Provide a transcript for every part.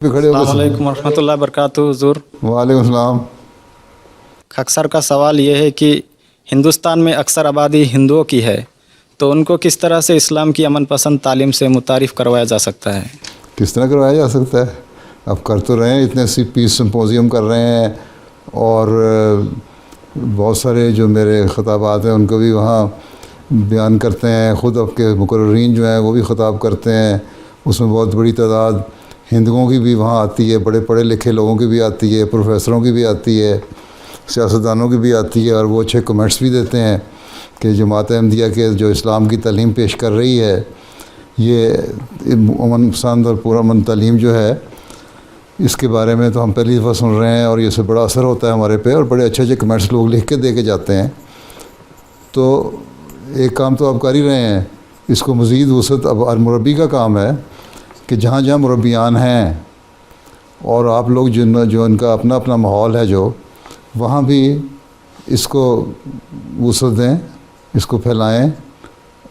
पे खड़े अस्सलाम होकर। वालेकुम रहमतुल्लाहि वबरकातुहू हुज़ूर। वालेकुम सलाम। अक्सर का सवाल ये है कि हिंदुस्तान में अक्सर आबादी हिंदुओं की है, तो उनको किस तरह से इस्लाम की अमन पसंद तालीम से मुतारिफ़ करवाया जा सकता है? किस तरह करवाया जा सकता है? अब कर तो रहे हैं, इतने सी पीस सिम्पोजियम कर रहे हैं और बहुत सारे जो मेरे ख़ताबात हैं उनको भी वहाँ बयान करते हैं। ख़ुद आपके मुकर्रीन जो हैं वो भी ख़ताब करते हैं। उसमें बहुत बड़ी तादाद हिंदुओं की भी वहाँ आती है, बड़े पढ़े लिखे लोगों की भी आती है, प्रोफेसरों की भी आती है, सियासतदानों की भी आती है। और वो अच्छे कमेंट्स भी देते हैं कि जमात अहमदिया के जो इस्लाम की तालीम पेश कर रही है, ये अमन पसंद और पूरा अमन तालीम जो है, इसके बारे में तो हम पहली दफ़ा सुन रहे हैं और इससे बड़ा असर होता है हमारे पे और बड़े अच्छे अच्छे कमेंट्स लोग लिख के दे के जाते हैं। तो एक काम तो आप कर ही रहे हैं, इसको मज़ीद वसअत अब मुरब्बी का काम है कि जहाँ जहाँ मुरब्बियान हैं और आप लोग जो इनका अपना अपना माहौल है, जो वहाँ भी इसको वसअत दें, इसको फैलाएं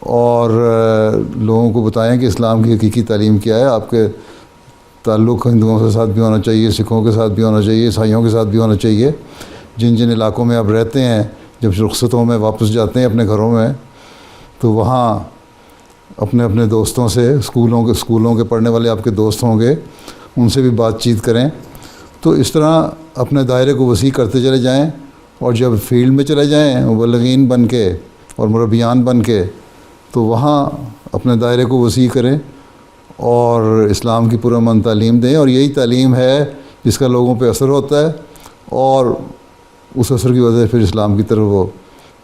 और लोगों को बताएं कि इस्लाम की हकीकी तालीम क्या है। आपके ताल्लुक़ हिंदुओं के साथ भी होना चाहिए, सिखों के साथ भी होना चाहिए, ईसाइयों के साथ भी होना चाहिए। जिन जिन इलाक़ों में आप रहते हैं, जब रुख़सतों में वापस जाते हैं अपने घरों में, तो वहाँ अपने अपने दोस्तों से, स्कूलों के पढ़ने वाले आपके दोस्त होंगे, उनसे भी बातचीत करें। तो इस तरह अपने दायरे को वसी करते चले जाएं और जब फील्ड में चले जाएं मुबल्लिगीन बन के और मुरब्बियान बन के, तो वहाँ अपने दायरे को वसी करें और इस्लाम की पुरअमन तालीम दें। और यही तालीम है जिसका लोगों पे असर होता है और उस असर की वजह से फिर इस्लाम की तरफ वो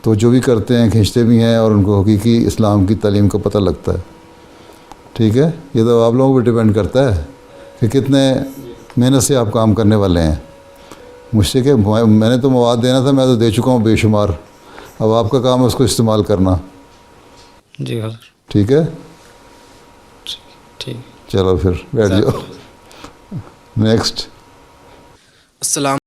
तो जो भी करते हैं, खींचते भी हैं और उनको हकीकी इस्लाम की तालीम का पता लगता है। ठीक है, ये तो आप लोगों पर डिपेंड करता है कि कितने मेहनत से आप काम करने वाले हैं। मुझसे कि मैंने तो मवाद देना था, मैं तो दे चुका हूँ बेशुमार। अब आपका काम है उसको इस्तेमाल करना। जी हुज़ूर। ठीक है, ठीक। चलो फिर बैठ जाओ। नेक्स्ट। अस्सलाम